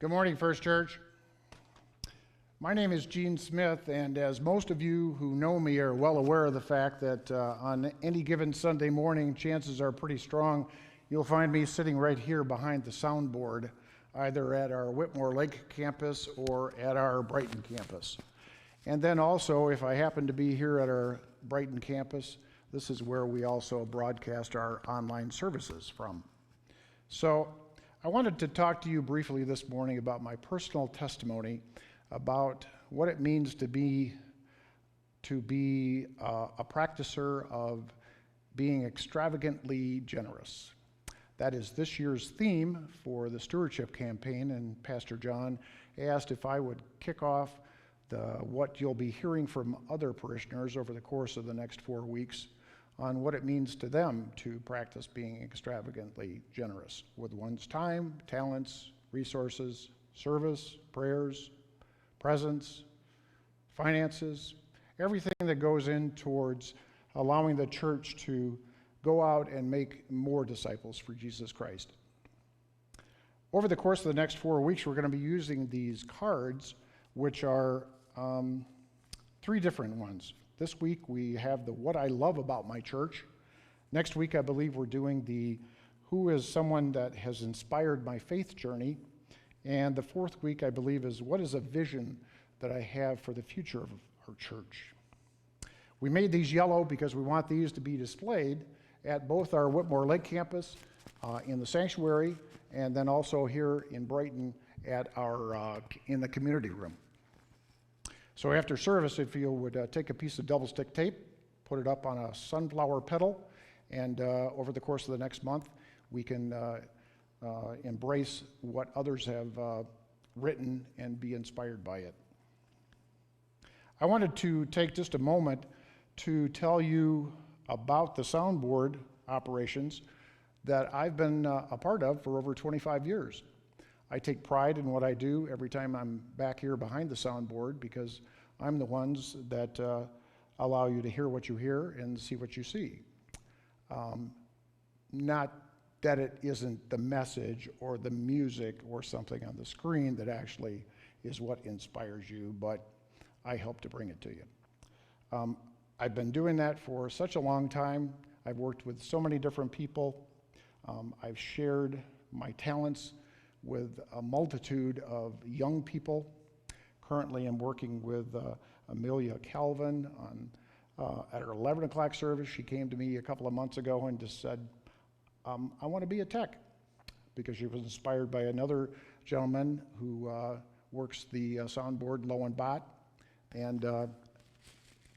Good morning, First Church. My name is Gene Smith, and as most of you who know me are well aware of the fact that on any given Sunday morning, chances are pretty strong you'll find me sitting right here behind the soundboard, either at our Whitmore Lake campus or at our Brighton campus. And then also, if I happen to be here at our Brighton campus, this is where we also broadcast our online services from. So I wanted to talk to you briefly this morning about my personal testimony about what it means to be a practicer of being extravagantly generous. That is this year's theme for the stewardship campaign, and Pastor John asked if I would kick off what you'll be hearing from other parishioners over the course of the next 4 weeks on what it means to them to practice being extravagantly generous with one's time, talents, resources, service, prayers, presence, finances, everything that goes in towards allowing the church to go out and make more disciples for Jesus Christ. Over the course of the next 4 weeks, we're going to be using these cards, which are 3 different ones. This week we have the What I Love About My Church. Next week I believe we're doing the Who is Someone That Has Inspired My Faith Journey. And the 4th week I believe is What is a Vision That I Have for the Future of our church. We made these yellow because we want these to be displayed at both our Whitmore Lake campus in the sanctuary and then also here in Brighton at our in the community room. So after service, if you would take a piece of double stick tape, put it up on a sunflower petal, and over the course of the next month, we can embrace what others have written and be inspired by it. I wanted to take just a moment to tell you about the soundboard operations that I've been a part of for over 25 years. I take pride in what I do every time I'm back here behind the soundboard because I'm the ones that allow you to hear what you hear and see what you see. Not that it isn't the message or the music or something on the screen that actually is what inspires you, but I help to bring it to you. I've been doing that for such a long time. I've worked with so many different people. I've shared my talents with a multitude of young people. Currently, I'm working with Amelia Calvin at her 11 o'clock service. She came to me a couple of months ago and just said, I want to be a tech, because she was inspired by another gentleman who works the soundboard, Low and Bot. And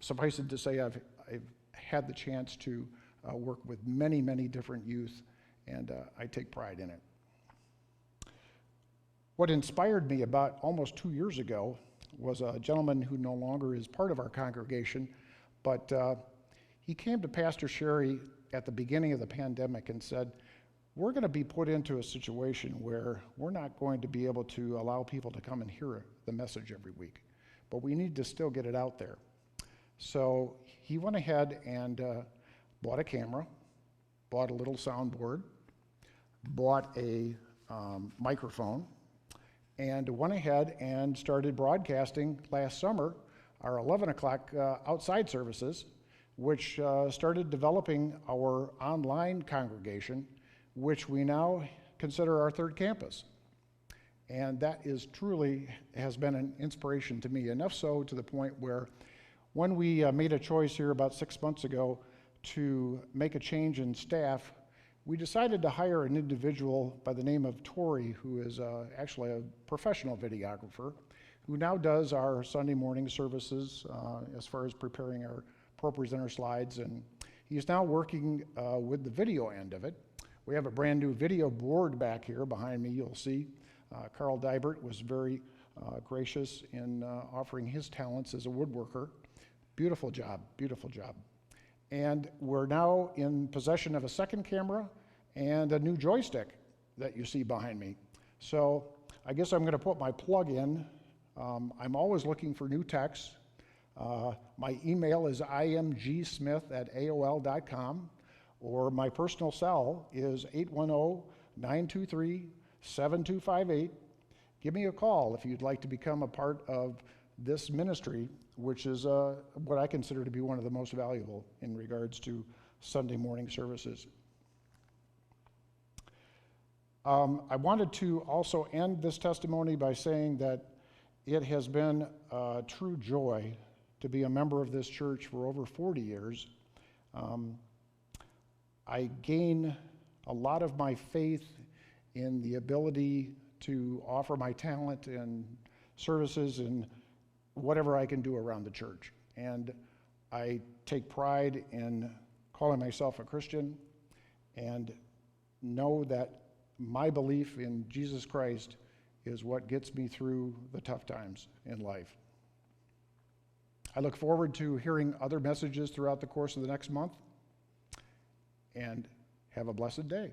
suffice it to say, I've had the chance to work with many, many different youth, and I take pride in it. What inspired me about almost 2 years ago was a gentleman who no longer is part of our congregation, but he came to Pastor Sherry at the beginning of the pandemic and said, we're going to be put into a situation where we're not going to be able to allow people to come and hear the message every week, but we need to still get it out there. So he went ahead and bought a camera, bought a little soundboard, bought a microphone, and went ahead and started broadcasting last summer our 11 o'clock outside services, which started developing our online congregation, which we now consider our 3rd campus. And that is truly has been an inspiration to me, enough so to the point where when we made a choice here about 6 months ago to make a change in staff, we decided to hire an individual by the name of Tori, who is actually a professional videographer, who now does our Sunday morning services as far as preparing our ProPresenter slides, and he's now working with the video end of it. We have a brand new video board back here behind me, you'll see. Carl Dybert was very gracious in offering his talents as a woodworker. Beautiful job, beautiful job. And we're now in possession of a 2nd camera and a new joystick that you see behind me. So I guess I'm going to put my plug in. I'm always looking for new techs. My email is imgsmith@aol.com, or my personal cell is 810-923-7258. give me a call if you'd like to become a part of this ministry, which is what I consider to be one of the most valuable in regards to Sunday morning services. I wanted to also end this testimony by saying that it has been a true joy to be a member of this church for over 40 years. I gain a lot of my faith in the ability to offer my talent and services in whatever I can do around the church. And I take pride in calling myself a Christian and know that my belief in Jesus Christ is what gets me through the tough times in life. I look forward to hearing other messages throughout the course of the next month, and have a blessed day.